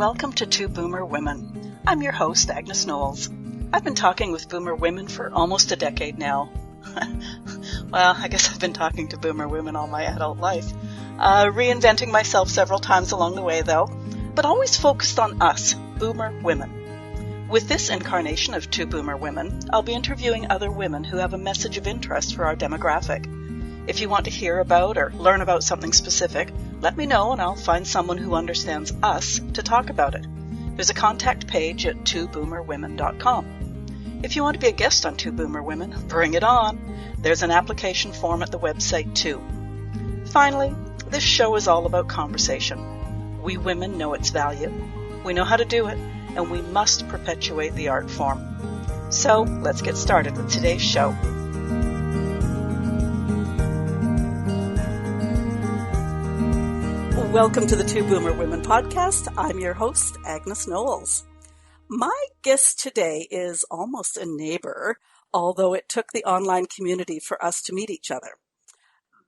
welcome to Two Boomer Women. I'm your host, Agnes Knowles. I've been talking with Boomer women for almost a decade now. Well, I guess I've been talking to Boomer women all my adult life. Reinventing myself several times along the way, though, but always focused on us, Boomer women. With this incarnation of Two Boomer Women, I'll be interviewing other women who have a message of interest for our demographic. If you want to hear about or learn about something specific, let me know and I'll find someone who understands us to talk about it. There's a contact page at twoboomerwomen.com. If you want to be a guest on Two Boomer Women, bring it on. There's an application form at the website too. Finally, this show is all about conversation. We women know its value. We know how to do it, and we must perpetuate the art form. So let's get started with today's show. Welcome to the Two Boomer Women podcast. I'm your host, Agnes Knowles. My guest today is almost a neighbor, although it took the online community for us to meet each other.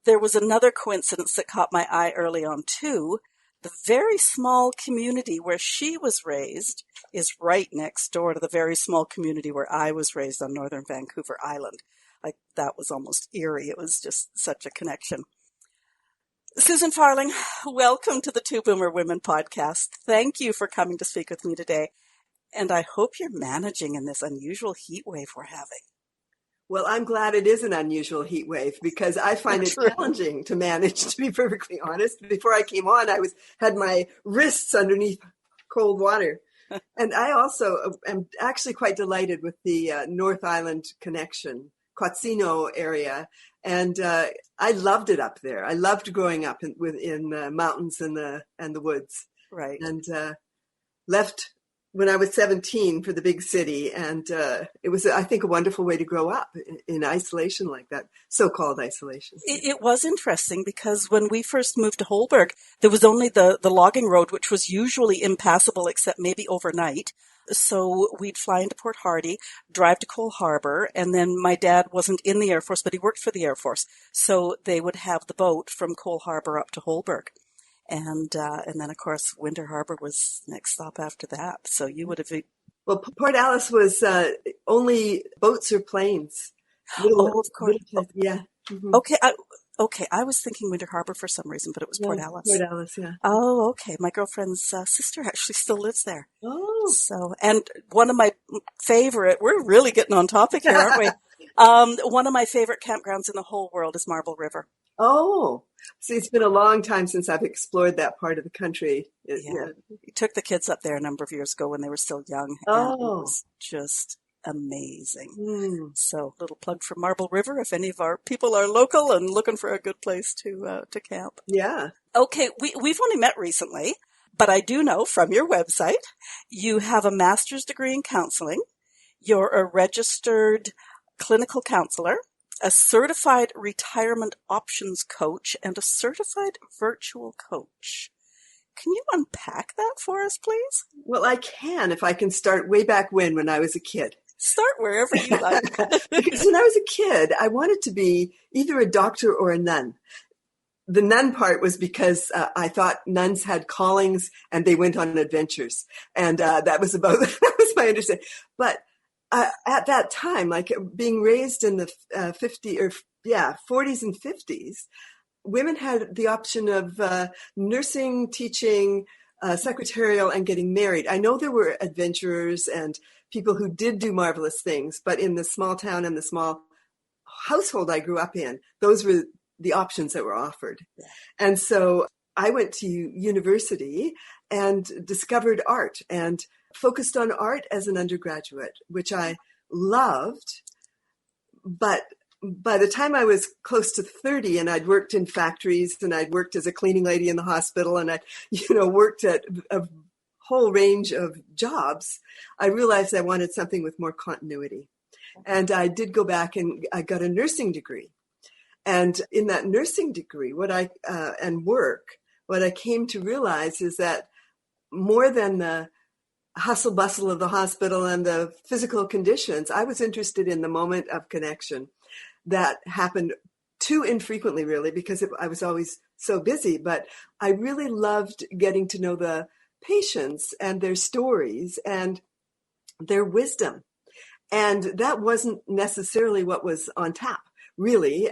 There was another coincidence that caught my eye early on too. The very small community where she was raised is right next door to the very small community where I was raised on northern Vancouver Island. That was almost eerie. It was just such a connection. Susan Farling, welcome to the Two Boomer Women podcast. Thank you for coming to speak with me today. And I hope you're managing in this unusual heat wave we're having. Well, I'm glad it is an unusual heat wave because I find it challenging to manage, to be perfectly honest. Before I came on, I had my wrists underneath cold water. And I also am actually quite delighted with the North Island connection, Quatsino area. And I loved it up there. I loved growing up in the mountains and the woods. Right. And left when I was 17 for the big city. And it was, I think, a wonderful way to grow up in isolation like that, so-called isolation. It was interesting because when we first moved to Holberg, there was only the logging road, which was usually impassable except maybe overnight. So we'd fly into Port Hardy, drive to Cole Harbour, and then my dad wasn't in the Air Force, but he worked for the Air Force. So they would have the boat from Cole Harbour up to Holberg. And then, of course, Winter Harbour was next stop after that. So you would have... Well, Port Alice was only boats or planes. Of course. Yeah. Mm-hmm. Okay, I was thinking Winter Harbour for some reason, but it was Port Alice. Port Alice, yeah. Oh, okay. My girlfriend's sister actually still lives there. Oh. So, and one of my favorite, we're really getting on topic here, aren't we? One of my favorite campgrounds in the whole world is Marble River. Oh, see, it's been a long time since I've explored that part of the country. Yeah. We took the kids up there a number of years ago when they were still young. Oh. And it was just amazing. So, little plug for Marble River if any of our people are local and looking for a good place to camp. Yeah. Okay, we've only met recently, but I do know from your website you have a master's degree in counselling. You're a registered clinical counselor, a certified retirement options coach, and a certified virtual coach. Can you unpack that for us, please? Well, I can if I can start way back when I was a kid. Start wherever you like. Because when I was a kid, I wanted to be either a doctor or a nun. The nun part was because I thought nuns had callings and they went on adventures. And that was my understanding. But at that time, like being raised in the 40s and 50s, women had the option of nursing, teaching, secretarial, and getting married. I know there were adventurers and people who did do marvelous things, but in the small town and the small household I grew up in, those were the options that were offered. Yeah. And so I went to university and discovered art and focused on art as an undergraduate, which I loved. But by the time I was close to 30 and I'd worked in factories and I'd worked as a cleaning lady in the hospital and I, worked at a whole range of jobs, I realized I wanted something with more continuity. And I did go back and I got a nursing degree. And in that nursing degree, what I came to realize is that more than the hustle bustle of the hospital and the physical conditions, I was interested in the moment of connection that happened too infrequently, really, because I was always so busy. But I really loved getting to know the patience and their stories and their wisdom. And that wasn't necessarily what was on tap, really.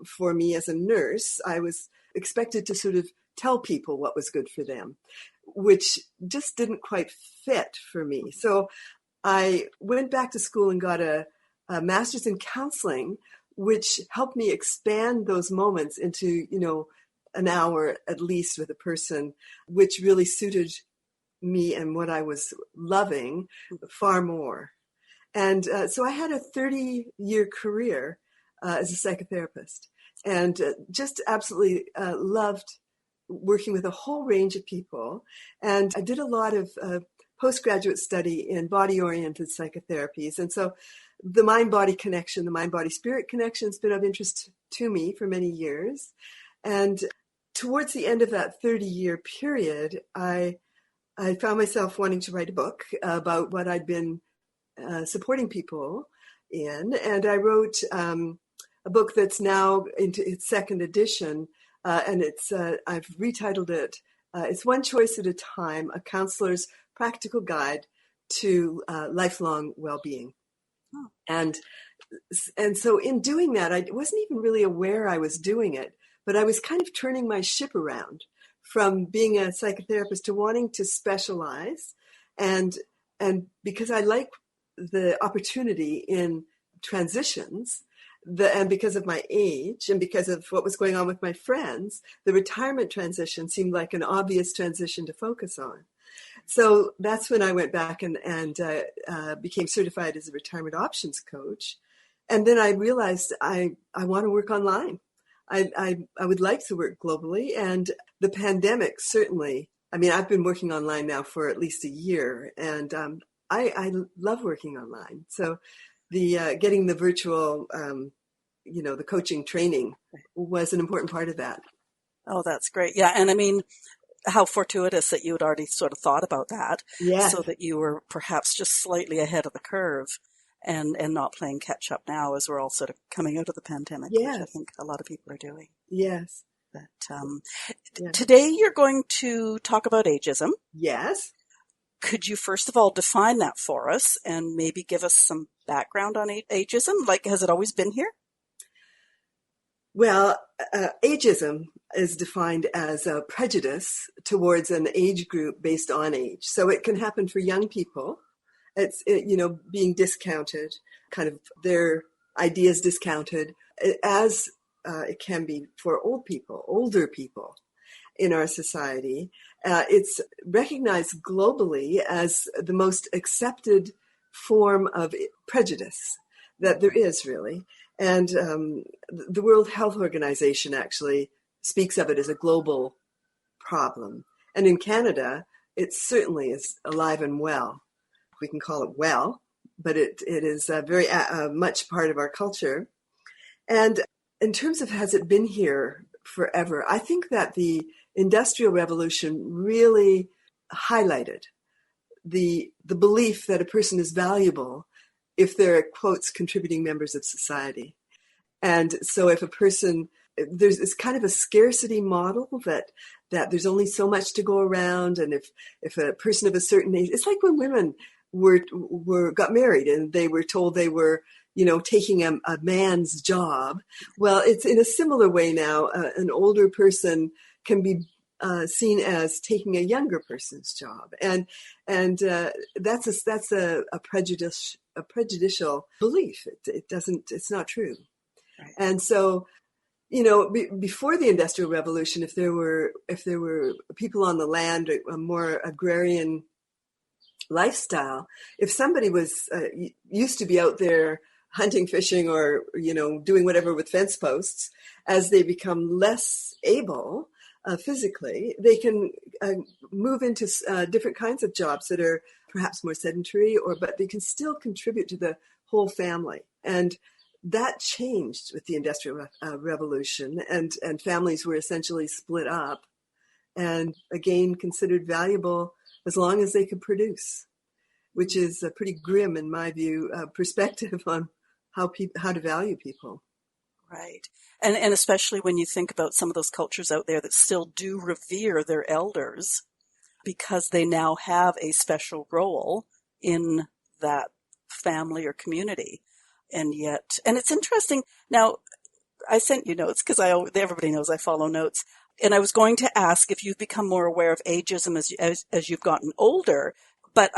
For me as a nurse, I was expected to sort of tell people what was good for them, which just didn't quite fit for me. So I went back to school and got a master's in counseling, which helped me expand those moments into, an hour at least with a person, which really suited me and what I was loving far more. And so I had a 30-year career as a psychotherapist, and just absolutely loved working with a whole range of people. And I did a lot of postgraduate study in body-oriented psychotherapies. And so the mind-body connection, the mind-body-spirit connection has been of interest to me for many years. And towards the end of that 30-year period, I found myself wanting to write a book about what I'd been supporting people in. And I wrote a book that's now into its second edition. And I've retitled it, it's One Choice at a Time, A Counselor's Practical Guide to Lifelong Well-Being. Oh. And so in doing that, I wasn't even really aware I was doing it, but I was kind of turning my ship around from being a psychotherapist to wanting to specialize. And because I like the opportunity in transitions, and because of my age and because of what was going on with my friends, the retirement transition seemed like an obvious transition to focus on. So that's when I went back and became certified as a retirement options coach. And then I realized I want to work online. I would like to work globally. And the pandemic certainly, I've been working online now for at least a year, and I love working online. So the getting the virtual, the coaching training was an important part of that. Oh, that's great. Yeah. And how fortuitous that you had already sort of thought about that. Yes. So that you were perhaps just slightly ahead of the curve and not playing catch up now as we're all sort of coming out of the pandemic, yes. which I think a lot of people are doing. Yes. But yes. Today you're going to talk about ageism. Yes. Could you first of all define that for us and maybe give us some background on ageism? Like, has it always been here? Well, ageism is defined as a prejudice towards an age group based on age. So it can happen for young people. It's, being discounted, kind of their ideas discounted, as it can be for older people in our society. It's recognized globally as the most accepted form of prejudice that there is, really. And the World Health Organization actually speaks of it as a global problem. And in Canada, it certainly is alive and well. We can call it well, but it is very much part of our culture. And in terms of has it been here forever, I think that the Industrial Revolution really highlighted the belief that a person is valuable if they're, quotes, contributing members of society. And so if a person, there's this kind of a scarcity model that there's only so much to go around. And if a person of a certain age, it's like when women got married and they were told they were, taking a man's job. Well, it's in a similar way now. An older person can be seen as taking a younger person's job, and that's a prejudicial belief. It's not true. Right. And so, before the Industrial Revolution, if there were people on the land, a more agrarian lifestyle, if somebody was used to be out there hunting, fishing, or doing whatever with fence posts, as they become less able physically, they can move into different kinds of jobs that are perhaps more sedentary, but they can still contribute to the whole family. And that changed with the Industrial Revolution, and families were essentially split up and again considered valuable as long as they could produce, which is a pretty grim, in my view, perspective on how to value people. Right. And especially when you think about some of those cultures out there that still do revere their elders, because they now have a special role in that family or community. And it's interesting. Now, I sent you notes because everybody knows I follow notes. And I was going to ask if you've become more aware of ageism as you've gotten older. But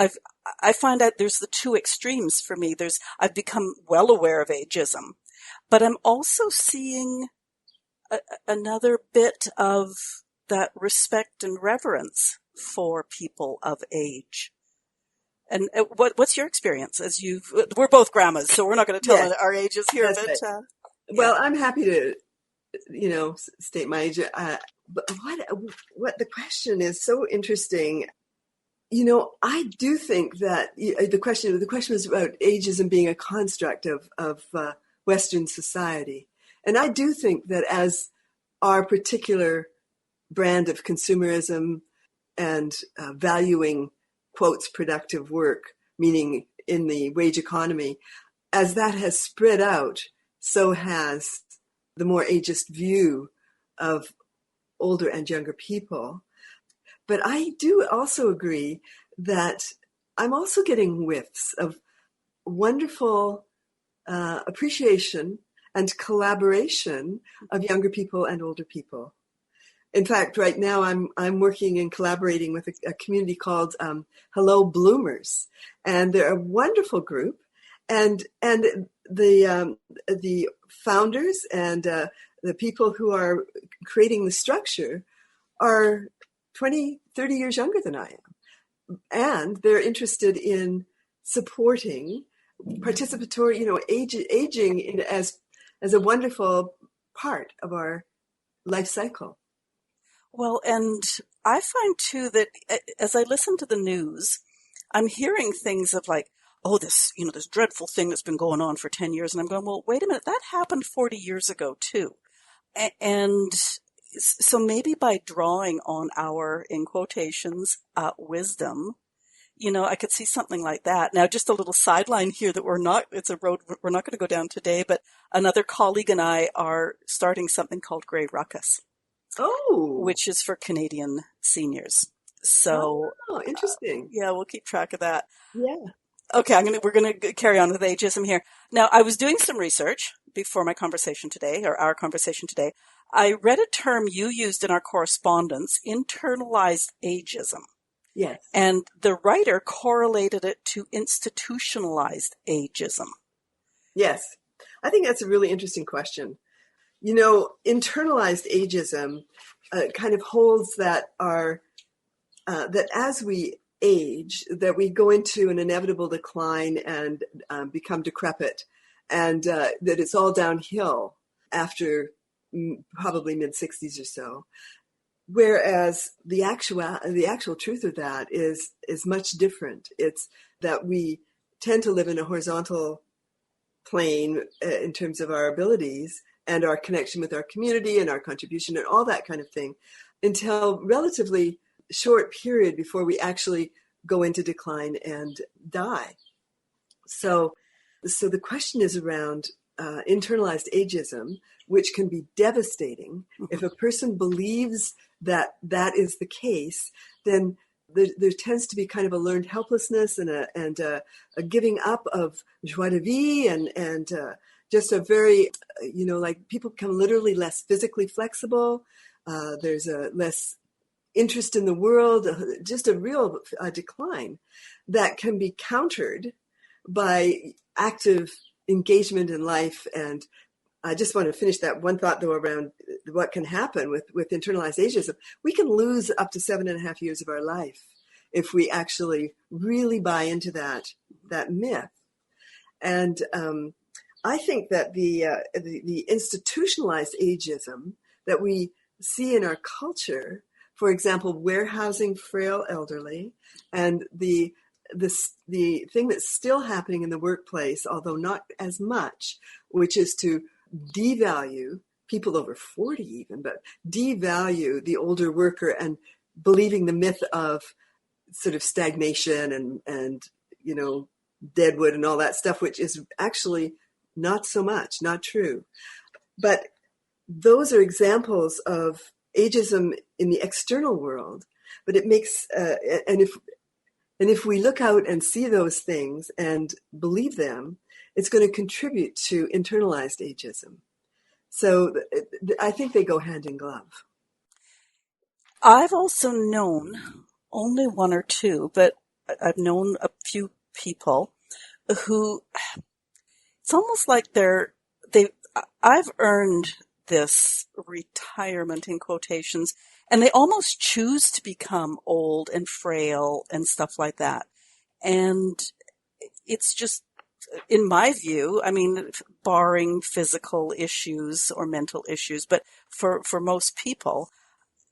I find out there's the two extremes for me. I've become well aware of ageism, but I'm also seeing another bit of that respect and reverence for people of age. And what's your experience we're both grandmas, so we're not going to tell Yes, our ages here, but right. Well, I'm happy to, state my age. But what the question is so interesting. I do think that the question was about ageism being a construct of Western society. And I do think that as our particular brand of consumerism and valuing, quotes, productive work, meaning in the wage economy, as that has spread out, so has the more ageist view of older and younger people. But I do also agree that I'm also getting whiffs of wonderful appreciation and collaboration of younger people and older people. In fact, right now I'm working and collaborating with a community called Hello Bloomers, and they're a wonderful group. And the founders and the people who are creating the structure are 20, 30 years younger than I am. And they're interested in supporting participatory, aging as a wonderful part of our life cycle. Well, and I find too that as I listen to the news, I'm hearing things of like, oh, this dreadful thing that's been going on for 10 years. And I'm going, well, wait a minute, that happened 40 years ago too. And so maybe by drawing on our, in quotations, wisdom, I could see something like that. Now, just a little sideline here it's a road we're not going to go down today, but another colleague and I are starting something called Grey Ruckus. Oh. Which is for Canadian seniors. So, interesting. We'll keep track of that. Yeah. Okay, we're going to carry on with ageism here. Now, I was doing some research before our conversation today. I read a term you used in our correspondence, internalized ageism. Yes. And the writer correlated it to institutionalized ageism. Yes. I think that's a really interesting question. Internalized ageism kind of holds that that as we age, that we go into an inevitable decline and become decrepit, and that it's all downhill after probably mid-60s or so. Whereas the actual truth of that is much different. It's that we tend to live in a horizontal plane in terms of our abilities and our connection with our community and our contribution and all that kind of thing until relatively short period before we actually go into decline and die. So the question is around internalized ageism, which can be devastating. If a person believes that is the case, then there tends to be kind of a learned helplessness and a giving up of joie de vivre and just a very, like people become literally less physically flexible. There's a less interest in the world, just a real decline that can be countered by active engagement in life. And I just want to finish that one thought, though, around what can happen with internalized ageism. We can lose up to 7.5 years of our life if we actually really buy into that myth. And I think that the institutionalized ageism that we see in our culture, for example, warehousing frail elderly, and the thing that's still happening in the workplace, although not as much, which is to devalue people over 40 even, but devalue the older worker and believing the myth of sort of stagnation and deadwood and all that stuff, which is actually not so much, not true. But those are examples of ageism in the external world. but it makes, and if we look out and see those things and believe them, it's going to contribute to internalized ageism. So I think they go hand in glove. I've also known only one or two, but I've known a few people who, it's almost like I've earned this retirement in quotations, and they almost choose to become old and frail and stuff like that. And it's just, in my view, I mean, barring physical issues or mental issues, but for most people,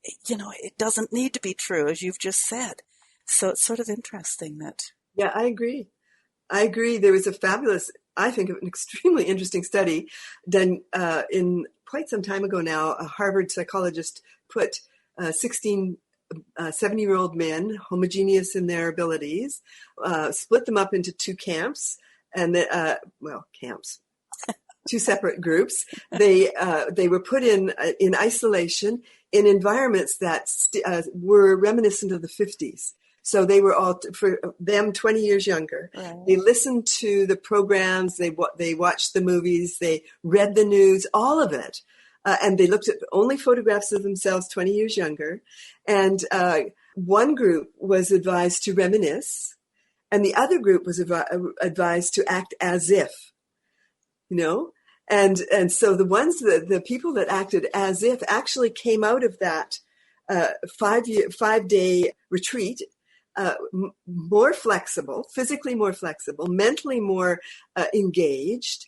it doesn't need to be true, as you've just said. So it's sort of interesting that. Yeah, I agree. There was a fabulous, I think, an extremely interesting study done in quite some time ago now. A Harvard psychologist put 16 70-year-old men, homogeneous in their abilities, split them up into two camps, and camps, two separate groups. They were put in isolation in environments that were reminiscent of the 50s. So they were all, for them, 20 years younger. Right. They listened to the programs, they watched the movies, they read the news, all of it. And they looked at only photographs of themselves 20 years younger. And one group was advised to reminisce, and the other group was advised to act as if, And so the people that acted as if actually came out of that 5-day retreat more flexible, physically more flexible, mentally more engaged,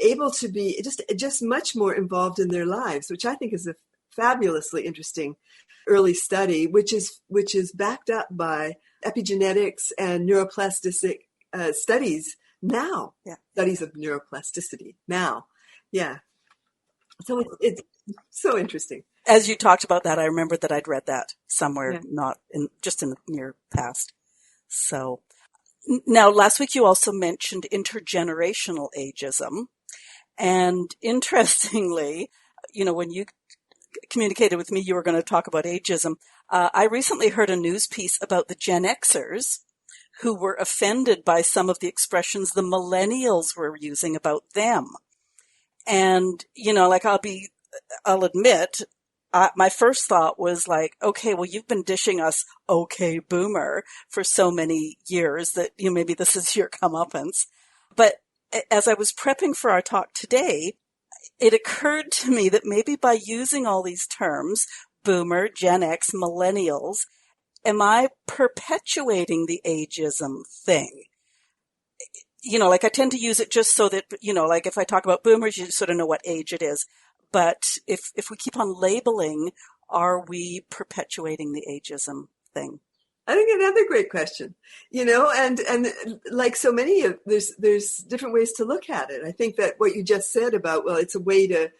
able to be just much more involved in their lives, which I think is a fabulously interesting early study, which is backed up by epigenetics and neuroplasticity studies now. Yeah. Studies of neuroplasticity now. Yeah. So it's so interesting. As you talked about that, I remembered that I'd read that somewhere, not just in the near past. So now last week you also mentioned intergenerational ageism. And interestingly, when you communicated with me, you were going to talk about ageism. I recently heard a news piece about the Gen Xers who were offended by some of the expressions the millennials were using about them. And, I'll admit, my first thought was like, okay, well, you've been dishing us okay boomer for so many years that, maybe this is your comeuppance. But as I was prepping for our talk today, it occurred to me that maybe by using all these terms, boomer, Gen X, millennials, am I perpetuating the ageism thing? I tend to use it just so that, if I talk about boomers, you sort of know what age it is. But if we keep on labeling, are we perpetuating the ageism thing? I think another great question, and like so many of, there's different ways to look at it. I think that what you just said about, well, it's a way to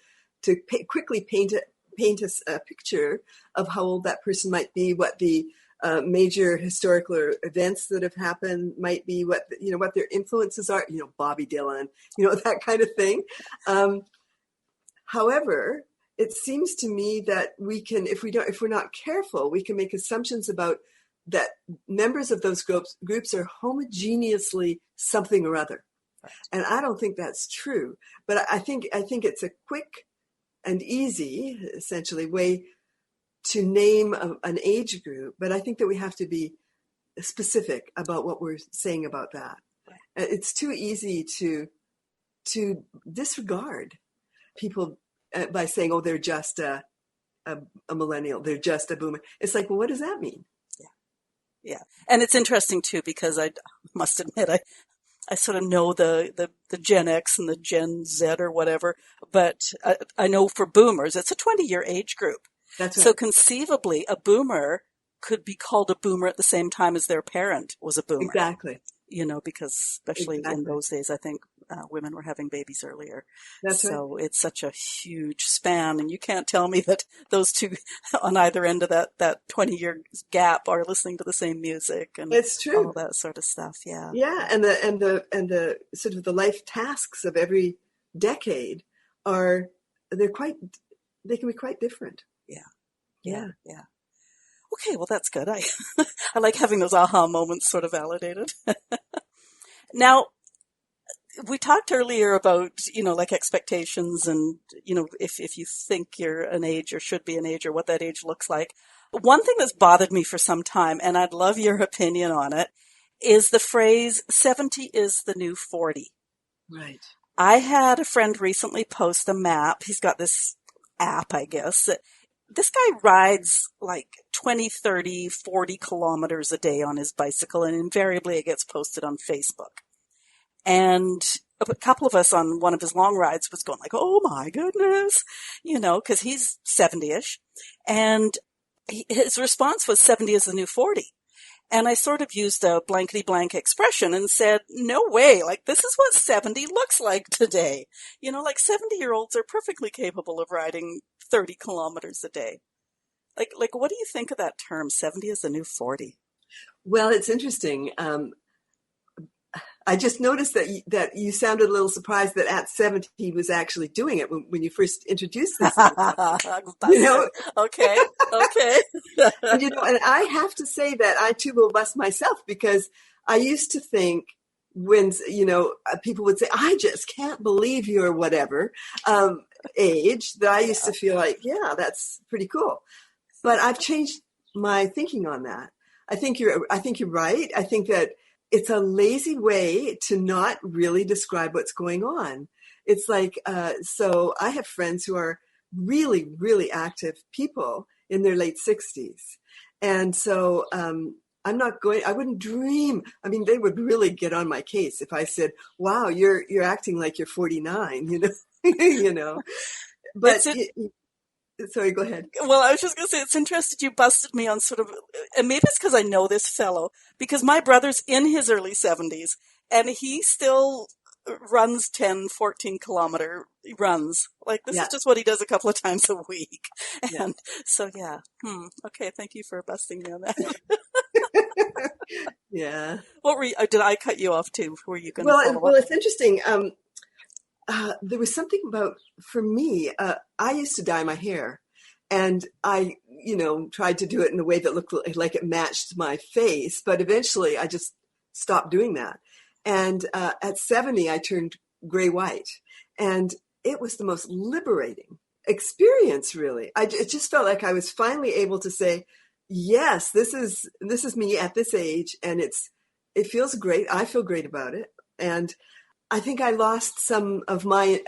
quickly paint a picture of how old that person might be, what the major historical events that have happened might be, what their influences are, Bobby Dylan, that kind of thing. However, it seems to me that we can, if we're not careful, we can make assumptions about that members of those groups are homogeneously something or other. Right. And I don't think that's true. But I think it's a quick and easy, essentially, way to name an age group. But I think that we have to be specific about what we're saying about that. Right. It's too easy to disregard people by saying, oh, they're just a millennial, they're just a boomer. It's like, well, what does that mean? Yeah. And it's interesting too, because I must admit, I sort of know the Gen X and the Gen Z or whatever, but I know for boomers, it's a 20-year age group. That's right. So conceivably, a boomer could be called a boomer at the same time as their parent was a boomer. Exactly. Because especially in those days, I think women were having babies earlier. That's so right. It's such a huge span, and you can't tell me that those two on either end of that 20-year gap are listening to the same music and it's true. All that sort of stuff. Yeah. Yeah, and the sort of the life tasks of every decade they can be quite different. Yeah. Okay, well, that's good. I like having those aha moments sort of validated. Now, we talked earlier about, like expectations and, if you think you're an age or should be an age or what that age looks like. One thing that's bothered me for some time, and I'd love your opinion on it, is the phrase 70 is the new 40. Right. I had a friend recently post a map. He's got this app, I guess. This guy rides like 20, 30, 40 kilometers a day on his bicycle, and invariably it gets posted on Facebook. And a couple of us on one of his long rides was going like, oh my goodness, because he's 70-ish. And his response was 70 is the new 40. And I sort of used a blankety blank expression and said, no way, like this is what 70 looks like today. Like 70-year-olds are perfectly capable of riding 30 kilometers a day. Like what do you think of that term, 70 is the new 40? Well, it's interesting. I just noticed that you sounded a little surprised that at 70 he was actually doing it when you first introduced this. Okay. And, and I have to say that I too will bust myself, because I used to think when, people would say, I just can't believe you're whatever age, that I used to feel like, yeah, that's pretty cool. But I've changed my thinking on that. I think you're right. I think that it's a lazy way to not really describe what's going on. It's like, so I have friends who are really, really active people in their late 60s. And so I wouldn't dream. I mean, they would really get on my case if I said, wow, you're acting like you're 49, But sorry, go ahead. Well, I was just going to say, it's interesting you busted me on sort of, and maybe it's because I know this fellow, because my brother's in his early 70s, and he still runs 10, 14 kilometer runs. Like, this is just what he does a couple of times a week. And so, yeah. Okay, thank you for busting me on that. Yeah. What were you, did I cut you off too? Were you going to follow up? Well, it's interesting. There was something about, for me, I used to dye my hair, and I, tried to do it in a way that looked like it matched my face, but eventually I just stopped doing that. And at 70, I turned gray-white, and it was the most liberating experience, really. It just felt like I was finally able to say, yes, this is me at this age, and it feels great. I feel great about it. And I think I lost some of my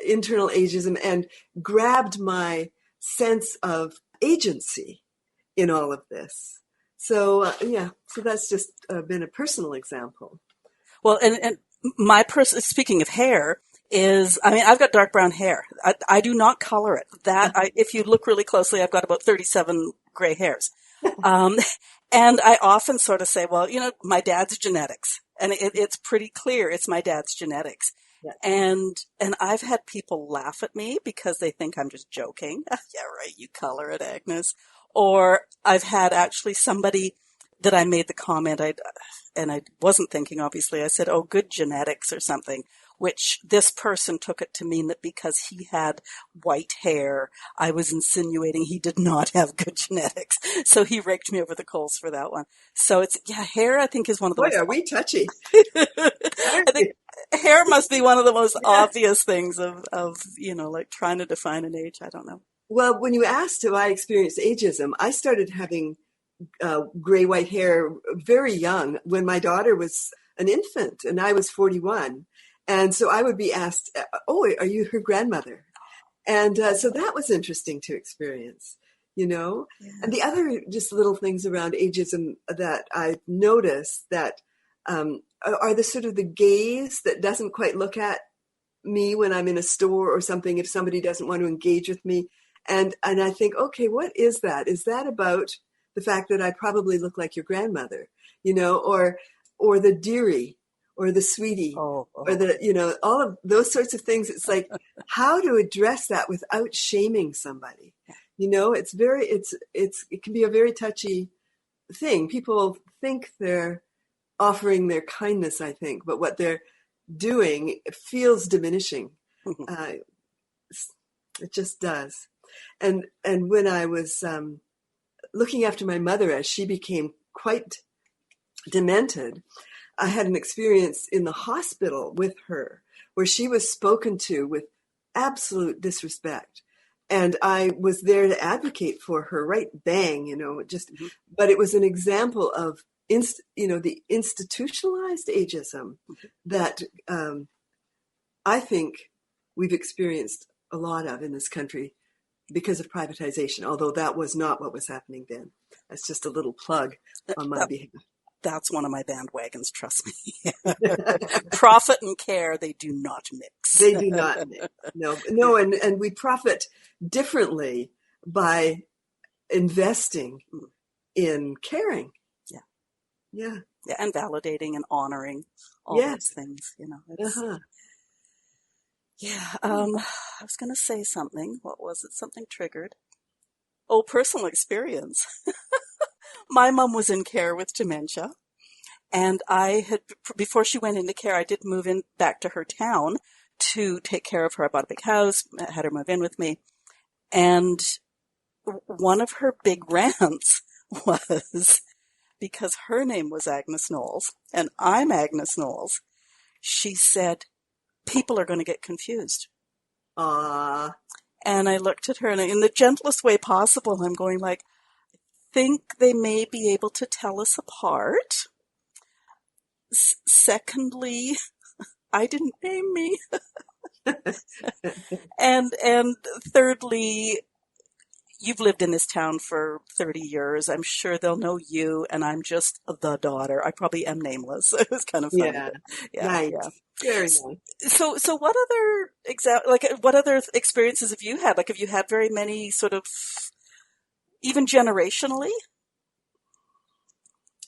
internal ageism and grabbed my sense of agency in all of this. So, so that's just been a personal example. Well, and my speaking of hair is, I've got dark brown hair. I do not color it. If you look really closely, I've got about 37 gray hairs. And I often sort of say, well, my dad's genetics. And it's pretty clear it's my dad's genetics. Yeah. And I've had people laugh at me because they think I'm just joking. Yeah, right, you color it, Agnes. Or I've had actually somebody that I made the comment, and I wasn't thinking, obviously, I said, oh, good genetics or something, which this person took it to mean that because he had white hair, I was insinuating he did not have good genetics. So he raked me over the coals for that one. So hair, I think, is one of the most... Boy, are we touchy. I think hair must be one of the most obvious things of, like trying to define an age. I don't know. Well, when you asked if I experienced ageism, I started having gray-white hair very young, when my daughter was an infant and I was 41. And so I would be asked, oh, are you her grandmother? And so that was interesting to experience, Yeah. And the other just little things around ageism that I've noticed that are the sort of the gaze that doesn't quite look at me when I'm in a store or something, if somebody doesn't want to engage with me. And I think, okay, what is that? Is that about the fact that I probably look like your grandmother, or the dearie, or the sweetie, or the, all of those sorts of things. It's like how to address that without shaming somebody. It can be a very touchy thing. People think they're offering their kindness, I think, but what they're doing feels diminishing. It just does. And when I was looking after my mother as she became quite demented, I had an experience in the hospital with her where she was spoken to with absolute disrespect. And I was there to advocate for her, right bang, but it was an example of, the institutionalized ageism that I think we've experienced a lot of in this country because of privatization, although that was not what was happening then. That's just a little plug on my behalf. That's one of my bandwagons, trust me. Profit and care, they do not mix. They do not mix. No, and we profit differently by investing in caring. Yeah, and validating and honoring all those things, I was going to say something. What was it? Something triggered. Oh, personal experience. My mom was in care with dementia, and before she went into care, I did move in back to her town to take care of her. I bought a big house, had her move in with me, and one of her big rants was, because her name was Agnes Knowles, and I'm Agnes Knowles, she said, people are going to get confused. And I looked at her, and in the gentlest way possible, I'm going like, think they may be able to tell us apart. Secondly, I didn't name me. and thirdly, you've lived in this town for 30 years. I'm sure they'll know you, and I'm just the daughter. I probably am nameless. It was kind of funny. Nice. Very nice. So what other experiences have you had? Like, have you had very many sort of, even generationally?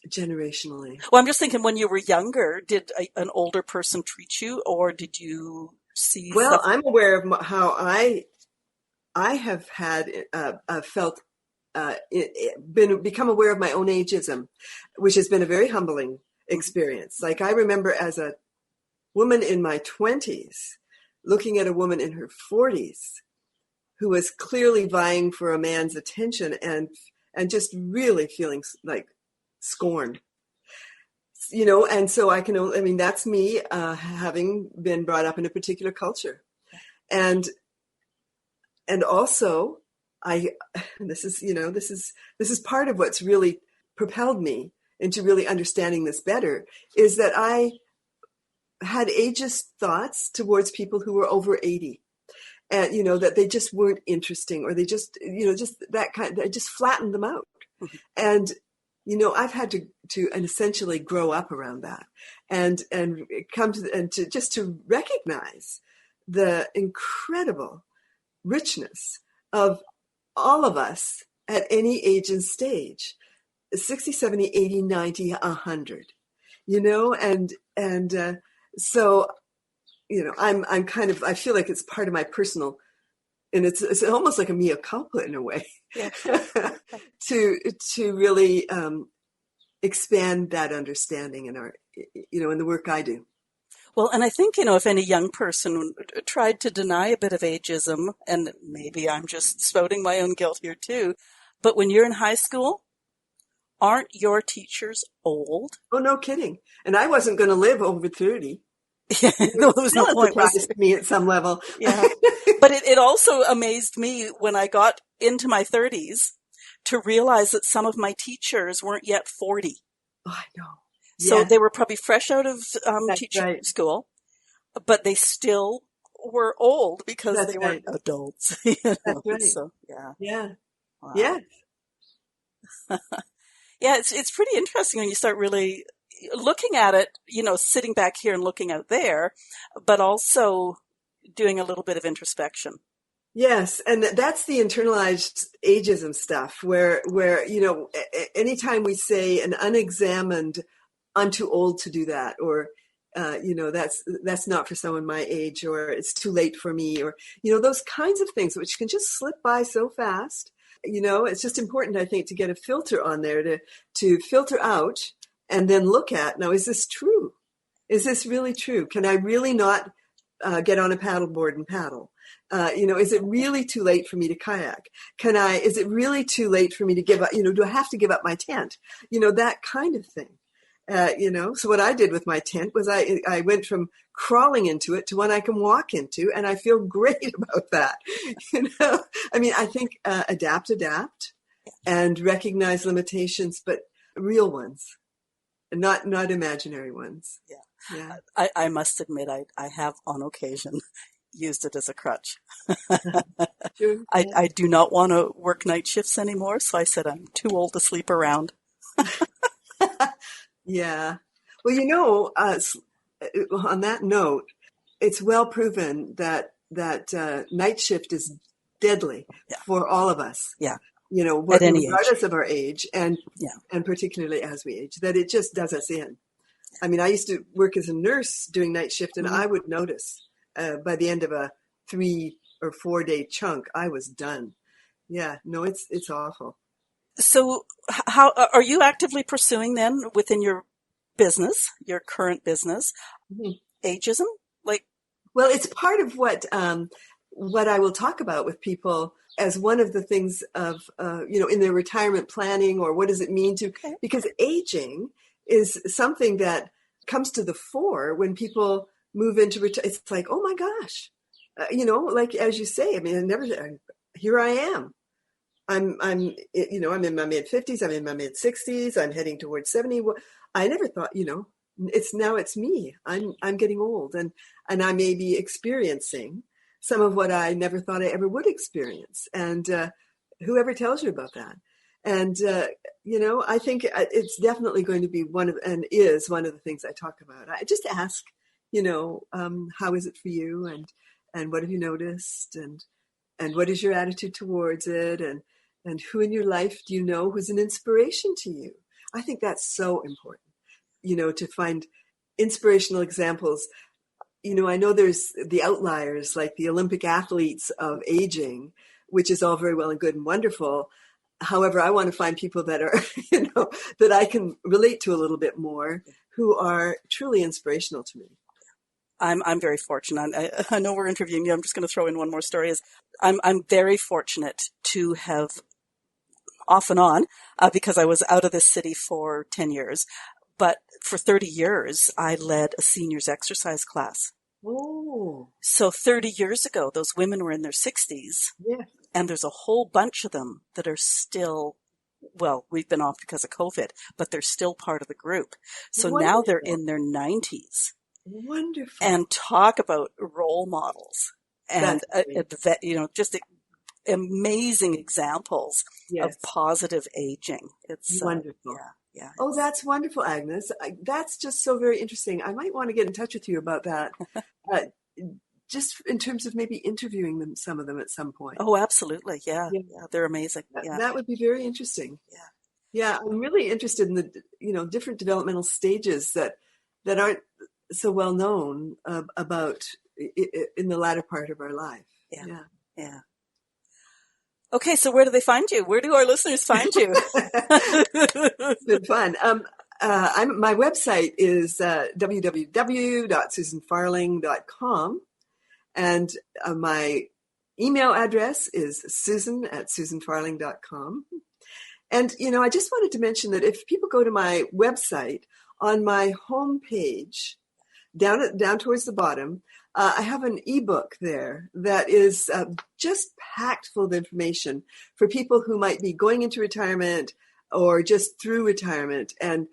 Generationally. Well, I'm just thinking, when you were younger, did an older person treat you, or did you see? Well, I'm aware of how I have had felt become aware of my own ageism, which has been a very humbling experience. Like, I remember as a woman in my 20s looking at a woman in her 40s who was clearly vying for a man's attention and just really feeling like scorned. And so that's me having been brought up in a particular culture. And also this is part of what's really propelled me into really understanding this better, is that I had ageist thoughts towards people who were over 80, and that they just weren't interesting, or they just just that kind, I just flattened them out. And I've had to essentially grow up around that, and come to recognize the incredible richness of all of us at any age and stage, 60, 70, 80, 90, 100, so, I'm kind of, I feel like it's part of my personal, and it's almost like a mea culpa in a way, to really expand that understanding in in the work I do. Well, and I think, if any young person tried to deny a bit of ageism, and maybe I'm just spouting my own guilt here too, but when you're in high school, aren't your teachers old? Oh, no kidding. And I wasn't going to live over 30. Yeah, there was no point. Surprised me at some level. Yeah. But it also amazed me when I got into my 30s to realize that some of my teachers weren't yet 40. Oh, I know. So they were probably fresh out of teaching school, but they still were old because they were adults. That's right. So, yeah. Wow. Yeah. Yeah, it's pretty interesting when you start really looking at it, sitting back here and looking out there, but also doing a little bit of introspection. Yes, and that's the internalized ageism stuff, where anytime we say an unexamined, I'm too old to do that, or that's not for someone my age, or it's too late for me, or those kinds of things which can just slip by so fast. It's just important, I think, to get a filter on there to filter out and then look at, now, is this true? Is this really true? Can I really not get on a paddleboard and paddle? Is it really too late for me to kayak? Is it really too late for me to give up, do I have to give up my tent? That kind of thing. So what I did with my tent was I went from crawling into it to one I can walk into, and I feel great about that. I think adapt, and recognize limitations, but real ones, not imaginary ones. Yeah. I must admit, I have on occasion used it as a crutch. Sure. I do not want to work night shifts anymore, so I said I'm too old to sleep around. Yeah. Well, on that note, it's well proven that night shift is deadly for all of us. Yeah. Regardless age. of our age, and particularly as we age, that it just does us in. I mean, I used to work as a nurse doing night shift, and I would notice by the end of a 3 or 4 day chunk, I was done. Yeah, no, it's awful. So how are you actively pursuing then within your business, your current business, ageism? Well, it's part of what I will talk about with people as one of the things of, in their retirement planning, or what does it mean to, because aging is something that comes to the fore when people move into retirement. It's like, oh my gosh, as you say, I mean, here I am. I'm in my mid 50s. I'm in my mid 60s. I'm heading towards 70. I never thought, it's me. I'm getting old, and I may be experiencing some of what I never thought I ever would experience. And whoever tells you about that. And, I think it's definitely going to be is one of the things I talk about. I just ask, how is it for you? And what have you noticed? And what is your attitude towards it? And who in your life do you know who's an inspiration to you? I think that's so important, to find inspirational examples. I know there's the outliers, like the Olympic athletes of aging, which is all very well and good and wonderful. However, I want to find people that are, that I can relate to a little bit more, who are truly inspirational to me. I'm very fortunate. I know we're interviewing you. I'm just going to throw in one more story. I'm very fortunate to have off and on, because I was out of this city for 10 years. But for 30 years, I led a seniors exercise class. Oh. So 30 years ago, those women were in their 60s. Yeah. And there's a whole bunch of them that are still, we've been off because of COVID, but they're still part of the group. So Wonderful. Now they're in their 90s. Wonderful. And talk about role models and, just amazing examples of positive aging. It's wonderful. Yeah. Oh, that's wonderful, Agnes. That's just so very interesting. I might want to get in touch with you about that. Just in terms of maybe interviewing some of them at some point. Oh, absolutely. Yeah. They're amazing. That would be very interesting. Yeah. Yeah. I'm really interested in the, different developmental stages that aren't so well known about in the latter part of our life. Yeah. Okay, so where do they find you? Where do our listeners find you? It's been fun. My website is www.susanfarling.com, and my email address is susan@susanfarling.com. And, I just wanted to mention that if people go to my website, on my homepage, down towards the bottom, I have an ebook there that is just packed full of information for people who might be going into retirement or just through retirement and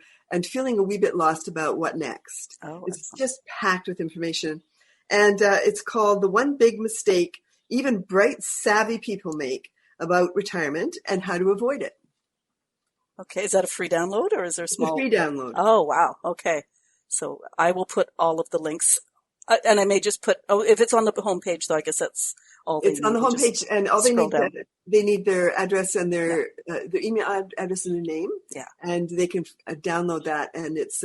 feeling a wee bit lost about what next. Oh, it's just packed with information. And it's called The One Big Mistake Even Bright, Savvy People Make About Retirement and How to Avoid It. Okay, is that a free download or is there a small? It's a free download. Oh, wow. Okay. So I will put all of the links, and I may just put, if it's on the homepage, though, I guess that's all they need. It's on the homepage, and all they need their address and their email address and their name. Yeah. And they can download that, and it's,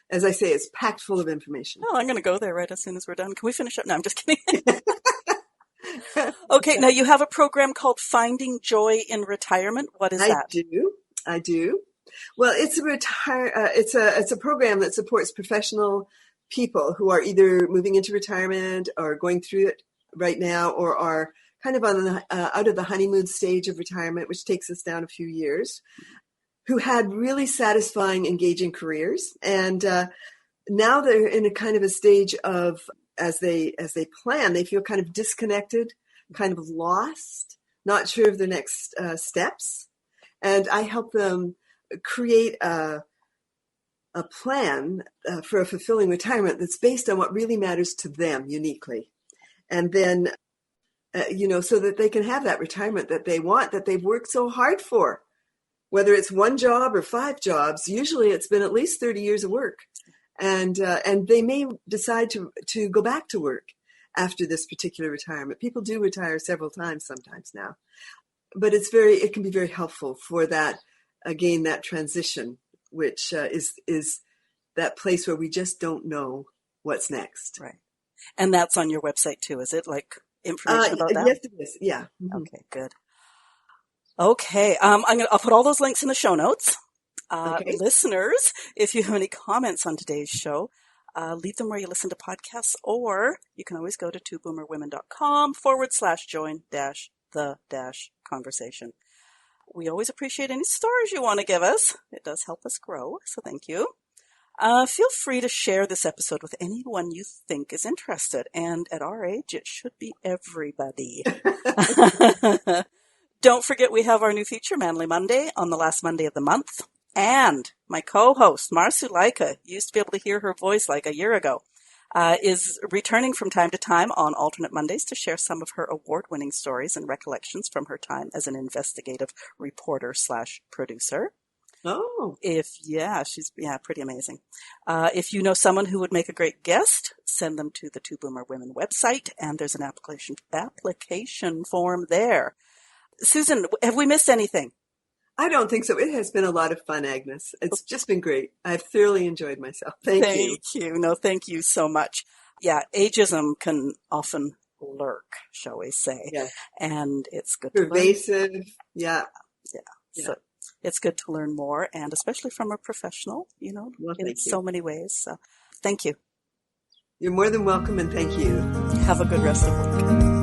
as I say, it's packed full of information. Oh, I'm going to go there right as soon as we're done. Can we finish up? No, I'm just kidding. Okay, now you have a program called Finding Joy in Retirement. What is that? I do. Well, it's a program that supports professional people who are either moving into retirement or going through it right now, or are kind of on the, out of the honeymoon stage of retirement, which takes us down a few years, who had really satisfying, engaging careers. And now they're in a kind of a stage of, as they plan, they feel kind of disconnected, kind of lost, not sure of their next steps. And I help them create a plan for a fulfilling retirement that's based on what really matters to them uniquely. And then, so that they can have that retirement that they want, that they've worked so hard for. Whether it's one job or 5 jobs, usually it's been at least 30 years of work. And they may decide to go back to work after this particular retirement. People do retire several times sometimes now. But it can be very helpful for that, again, that transition, which is that place where we just don't know what's next. Right. And that's on your website too, is it? Like information about that? Yes, it is. Yeah. Mm-hmm. Okay, good. Okay. I'll put all those links in the show notes. Okay. Listeners, if you have any comments on today's show, leave them where you listen to podcasts, or you can always go to twoboomerwomen.com/join-the-conversation. We always appreciate any stories you want to give us. It does help us grow, so thank you. Feel free to share this episode with anyone you think is interested, and at our age, it should be everybody. Don't forget we have our new feature, Manly Monday, on the last Monday of the month. And my co-host, Marsu Laika, used to be able to hear her voice like a year ago, is returning from time to time on alternate Mondays to share some of her award-winning stories and recollections from her time as an investigative reporter/producer. Oh. She's pretty amazing. If you know someone who would make a great guest, send them to the Two Boomer Women website, and there's an application form there. Susan, have we missed anything? I don't think so. It has been a lot of fun, Agnes. It's just been great. I've thoroughly enjoyed myself. Thank you. Thank you. No, thank you so much. Yeah, ageism can often lurk, shall we say. Yeah. And it's good Pervasive. to learn. Yeah. So it's good to learn more, and especially from a professional, in so many ways. So thank you. You're more than welcome, and thank you. Have a good rest of the week.